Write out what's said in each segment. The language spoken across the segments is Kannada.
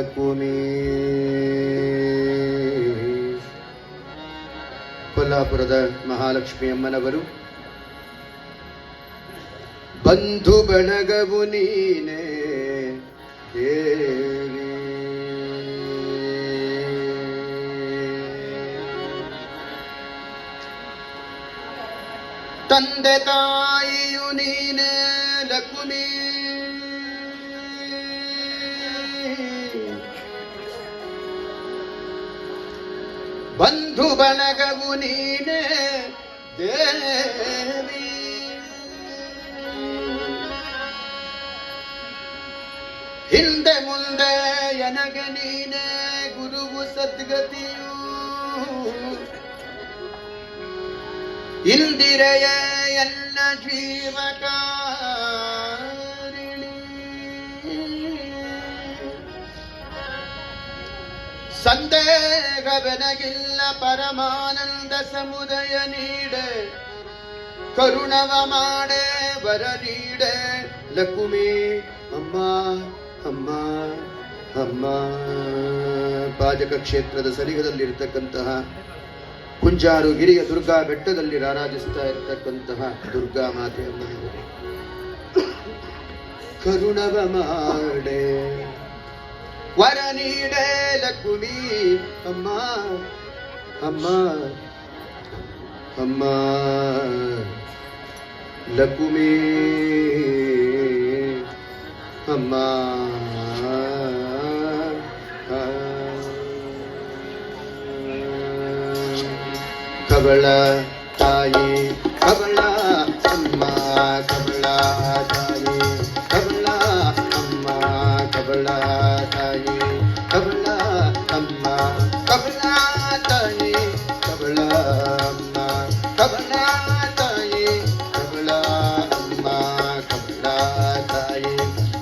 ಲಕುಮಿ. ಕೊಲ್ಲಾಪುರದ ಮಹಾಲಕ್ಷ್ಮಿ ಅಮ್ಮನವರು ಬಂಧು ಬಳಗವು ನೀನೇ ದೇವಿ, ತಂದೆ ತಾಯಿಯು ನೀನೇ ಲಕುಮಿ, ಬಂಧು ಬಳಗವು ನೀನೇ ದೇವಿ, ಹಿಂದೆ ಮುಂದೆ ಎನಗೆ ನೀನೇ ಗುರುವು ಸದ್ಗತಿಯು, ಇಂದಿರೆಯ ಎಲ್ಲ ಜೀವಕಾರಿಣಿ, ಸಂದೇಹವೆನಗಿಲ್ಲ ಪರಮಾನಂದ ಸಮುದಯ ನೀಡೆ, ಕರುಣವ ಮಾಡೆ ವರ ನೀಡೆ ಲಕುಮಿ ಅಮ್ಮ ಅಮ್ಮ ಅಮ್ಮ. ಪಾಜಕ ಕ್ಷೇತ್ರದ ಸನಿಹದಲ್ಲಿರ್ತಕ್ಕಂತಹ ಕುಂಜಾರು ಗಿರಿಯ ದುರ್ಗಾ ಬೆಟ್ಟದಲ್ಲಿ ರಾರಾಜಿಸ್ತಾ ಇರ್ತಕ್ಕಂತಹ ದುರ್ಗಾ ಮಾತೆ ಅಮ್ಮನವರು ಕರುಣವ ಮಾಡೆ ವರ ನೀಡೆ ಲಕುಮಿ ಅಮ್ಮ ಅಮ್ಮ ಅಮ್ಮ ಲಕುಮಿ ಅಮ್ಮ. ಕಬಳ ತಾಯಿ ಕಬಳ ಅಮ್ಮ, ಕಬಳ ತಾಯಿ ಕಬಳ ಅಮ್ಮ, ಕಬಳ ತಾಯಿ ಕಬಳ ಅಮ್ಮ, ಕಬಳ ತಾಯಿ ಕಬಳ ಅಮ್ಮ, ಕಬಳ ತಾಯಿ ಕಬಳ ಅಮ್ಮ, ಕಬಳ ತಾಯಿ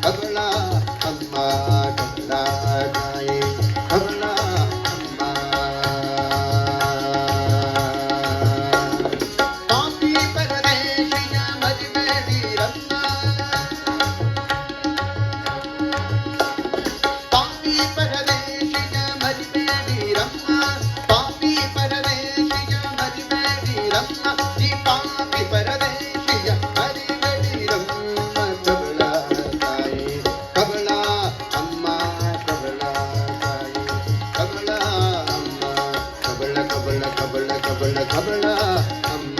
ಕಬಳ ಅಮ್ಮ, ಕಬಳ ತಾಯಿ ಕಬಳ ಅಮ್ಮ. ಪಾಪಿ ಪರದೇಶಿಯ ಮರಿಬೇಡಿರಮ್ಮ, ಪಾಪಿ ಪರದೇಶಿಯ ಮರಿಬೇಡಿರಮ್ಮ, ಪಾಪಿ ಪರದೇಶಿಯ ಮರಿಬೇಡಿರಮ್ಮ, ಈ ಪಾಪಿ ಪರದೇಶಿಯ ಮರಿಬೇಡಿರಮ್ಮ. ಕಬಳ ತಾಯಿ ಕಬಳ ಅಮ್ಮ, ಕಬಳ ತಾಯಿ ಕಬಳ ಅಮ್ಮ, ಕಬಳ ಕಬಳ ಕಬಳ ಕಬಳ ಕಬಳ ಅಮ್ಮ.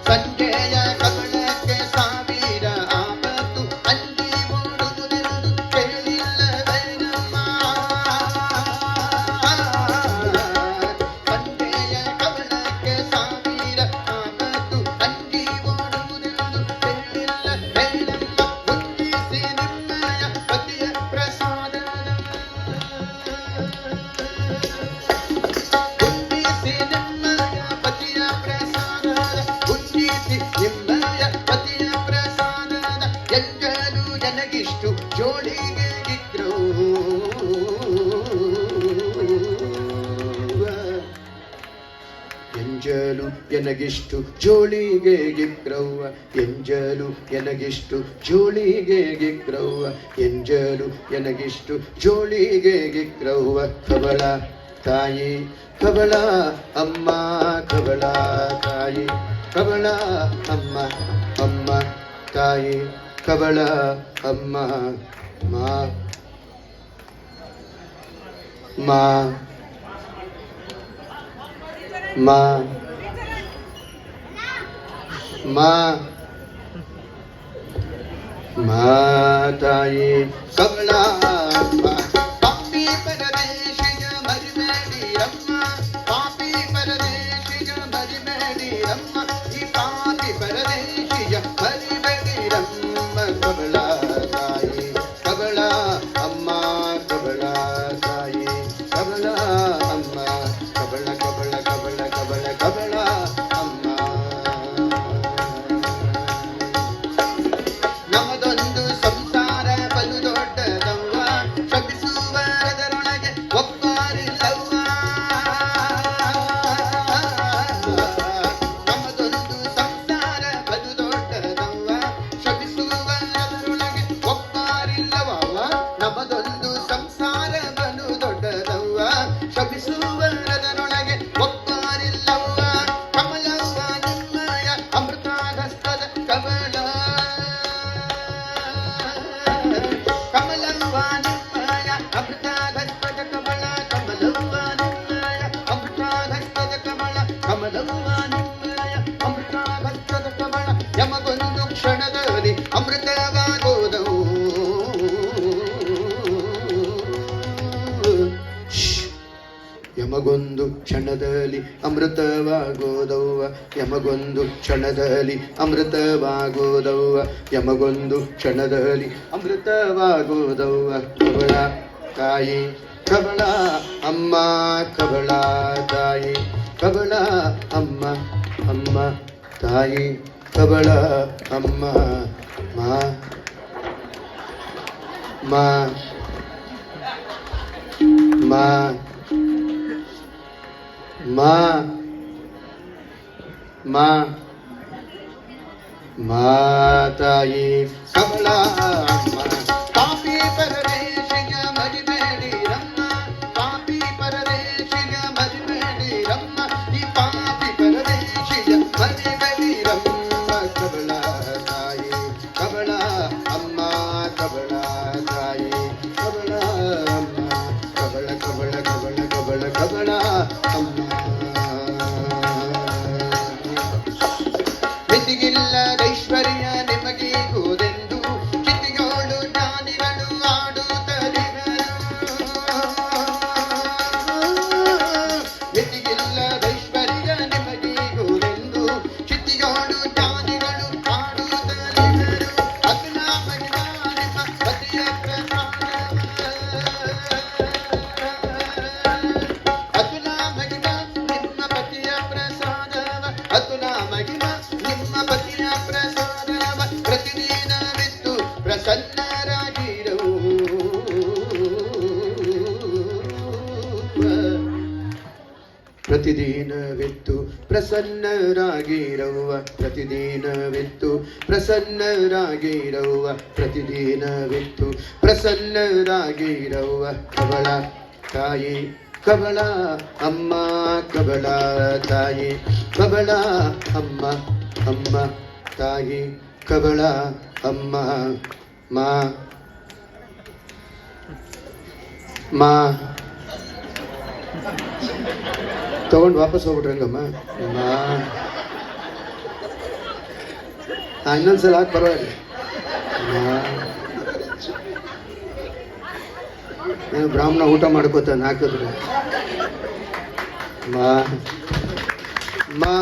ಸಂಜೆಯ ಕಬಳಕ್ಕೆ ಸಾವಿರ ಆಪತ್ತು, ಅಲ್ಲಿ ಓಡುವುದೆಂದು ಕೇಳಿಲ್ಲವೇನಮ್ಮ. ಸಂಜೆಯ ಕಬಳಕ್ಕೆ ಸಾವಿರ ಆಪತ್ತು, ಅಲ್ಲಿ ಓಡುವುದೆಂದು ಕೇಳಿಲ್ಲವೇನಮ್ಮ. ಬುದ್ಧಿಸಿ ನಿಮ್ಮಯ ಪತಿಯ ಪ್ರಸಾದ, ಬುದ್ಧಿಸಿ ನಿಮ್ಮಯ ಪತಿಯ ಪ್ರಸಾದ, ಬುದ್ಧಿಸಿ ನಿಮ್ಮಯ ಪತಿಯ ಪ್ರಸಾದದ, ಎಂಜಲು ನನಗಿಷ್ಟು ಜೋಳಿಗೆ ಗಿದ್ರು, ಎಂಜಲು ಎನಗಿಷ್ಟು ಜೋಳಿಗೆ ಗಿಗ್ರವ್ವ, ಎಂಜಲು ಎನಗಿಷ್ಟು ಜೋಳಿಗೆ ಗಿಗ್ರವ್ವ, ಎಂಜಲು ಎನಗಿಷ್ಟು ಜೋಳಿಗೆ ಗಿಗ್ರವ್ವ. ಕಬಳ ತಾಯಿ ಕಬಳ ಅಮ್ಮ, ಕಬಳ ತಾಯಿ ಕಬಳ ಅಮ್ಮ, ಅಮ್ಮ ತಾಯಿ ಕಬಳ ಅಮ್ಮ. ಮಾ ಮಾ ಮಾ ಮಾ ಮಾ ತಾಯಿ ಕಬಳ ಅಮ್ಮ, ಪಾಪಿ ಪರದೇಶಿಯ ಮರಿಬೇಡಿರಮ್ಮ, ಪಾಪಿ ಪರದೇಶಿಯ ಮರಿಬೇಡಿರಮ್ಮ, ಈ ಪಾಪಿ ಪರದೇಶಿಯ ಮರಿಬೇಡಿರಮ್ಮ. ಕಬಳ ತಾಯಿ ಕಬಳ ಅಮ್ಮ, ಕಬಳ ತಾಯಿ ಕಬಳ ಅಮ್ಮ, ಕಬಳ ಕಬಳ ಕಬಳ ಕಬಳ ಕಬಳ ಅಮ್ಮ. ನಮದೊಂದು ಸಂಸಾರ ಬಲು ದೊಡ್ಡದವ್ವ, ಶ್ರಮಿಸಿ ಯಮಗೊಂದು ಕ್ಷಣದಲ್ಲಿ ಅಮೃತವಾಗೋದವ್ವ ಯಮಗೊಂದು ಕ್ಷಣದಲ್ಲಿ ಅಮೃತವಾಗೋದವ್ವ ಯಮಗೊಂದು ಕ್ಷಣದಲ್ಲಿ ಅಮೃತವಾಗೋದವ್ವ ಕಬಳ ತಾಯಿ ಕಬಳ ಅಮ್ಮ ಕಬಳ ತಾಯಿ ಕಬಳ ಅಮ್ಮ ಅಮ್ಮ ತಾಯಿ ಕಬಳ ಅಮ್ಮ ಮಾ ಮಾ ಮಾ ಮಾ ಮಾ ಮಾತಾಯಿ ಕಮಲ ಅಮ್ಮ ಪಾಪಿ ಪರದೇಶಿಗ ಮರಿಬೇಡಿ ರಮ್ಮ ಪಾಪಿ ಪರದೇಶಿಗ ಮರಿಬೇಡಿ ರಮ್ಮ ಈ ಪಾಪಿ ಪರದೇಶಿಗ ಮರಿಬೇಡಿ ರಮ್ಮ ಕಮಲ ತಾಯಿ ಕಮಲ ಅಮ್ಮ ಕಮಲ ತಾಯಿ ಕಮಲ ಅಮ್ಮ ಕಮಲ ಕಮಲ ಕಮಲ ಕಮಲ ಕಮಲ ಅಮ್ಮ ಮಿತಿಗಿಲ್ಲದೈಶ್ವರ್ಯ ನಿಮಗೀಗುವುದೆಂದು ಚಿತಿಗೋಳು ಜ್ಞಾನಿಗಳು ಆಡುತ್ತಲಿದರು ಮಿತಿಗಿಲ್ಲದೈಶ್ವರ್ಯ ನಿಮಗೀಗುವುದೆಂದು ಚಿತಿಗೋಳು ಜ್ಞಾನಿಗಳು ಆಡುತ್ತಲಿದರು ಅಗ್ನ ಮಹಿಮ ನಿಮ್ಮ ಪತಿಯ ಪ್ರಸಾದ ಅತುಲ ಮಹಿಮ ನಿಮ್ಮ ಪತಿಯ ಪ್ರಸಾದವ ಅತುಲ ಮಹಿಮ ನಿಮ್ಮ ಪತಿಯ ಪ್ರಸಾದವ ಪ್ರತಿದಿನವಿತ್ತು ಪ್ರಸನ್ನರಾಗಿರು ಪ್ರತಿದಿನವಿತ್ತು ಪ್ರಸನ್ನರಾಗಿರವ್ವ ಪ್ರತಿದಿನವಿತ್ತು ಪ್ರಸನ್ನರಾಗಿರವ್ವ ಪ್ರತಿದಿನವಿತ್ತು ಪ್ರಸನ್ನರಾಗಿರವ್ವ ಕಬಳ ತಾಯಿ ಕಬಳ ಅಮ್ಮ ಕಬಳ ತಾಯಿ ಕಬಳ ಅಮ್ಮ ಅಮ್ಮ ತಾಯಿ ಕಬಳ ಅಮ್ಮ ಮಾ ಮಾ ತಗೊಂಡು ವಾಪಸ್ ಹೋಗ್ಬಿಟ್ರಂಗಮ್ಮ ಮಾ ಇನ್ನೊಂದ್ಸಲ ಹಾಕಿ ಪರವಾಗಿಲ್ಲ ನಾನು ಬ್ರಾಹ್ಮಣ ಊಟ ಮಾಡ್ಕೋತಾನೆ ಹಾಕಿದ್ರು ಮಾ ಮಾ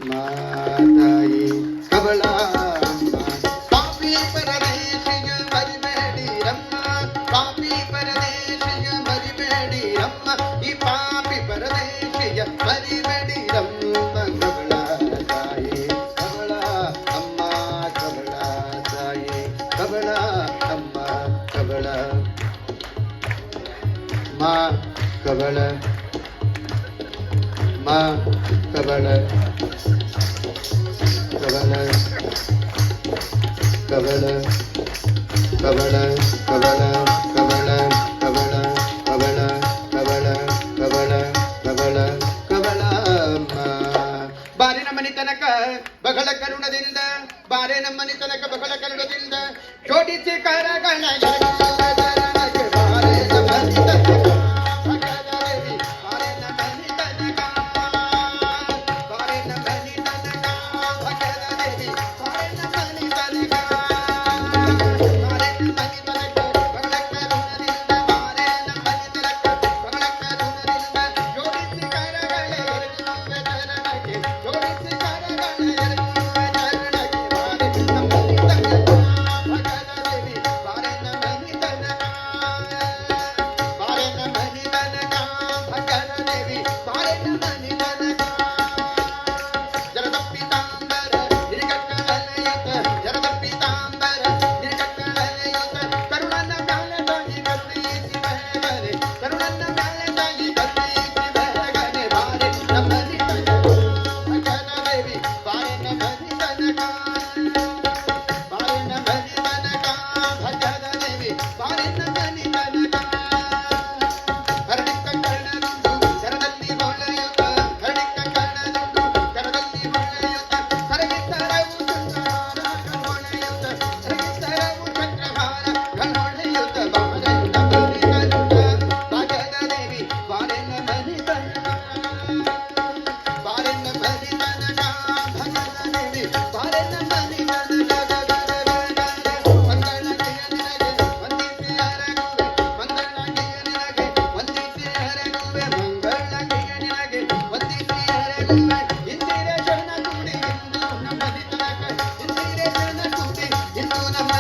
ಮಾತಾಯಿ ಕಬಳ ಪಾಪಿ ಪರದೇಶಿಗ ಮರಿಬೇಡಿ ರಮ್ಮ ಪಾಪಿ ಪರದೇಶಿಗ ಮರಿಬೇಡಿ ರಮ್ಮ ಈ ಪಾಪಿ ಪರದೇಶಿಗ ಮರಿಬೇಡಿ ರಮ್ಮ ಕಬಳ ತಾಯಿ ಕಬಳ ಅಮ್ಮ ಕಬಳ ತಾಯಿ ಕಬಳ ಅಮ್ಮ ಕಬಳ ಮಾ ಕಬಳ ಮಾ ಕಬಳ ಕಬಳ ಕಬಳ ಕಬಳ ಕಬಳ ಕಬಳ ಕಬಳ ಕಬಳ ಕಬಳ ಕಬಳ ಕಬಳ ಕಬಳ ಬಾರೆ ನಮ್ಮನಿ ತನಕ ಬಗಳ ಕರುಣದಿಂದ ಬಾರೆ ನಮ್ಮನಿ ತನಕ ಬಗಳ ಕರುಣದಿಂದ ಜೋಡಿಸಿ ಕರಗಳ ಬಾರೆ ನಮ್ಮನಿ ತನಕ ಇಂದು ನಮ್ಮ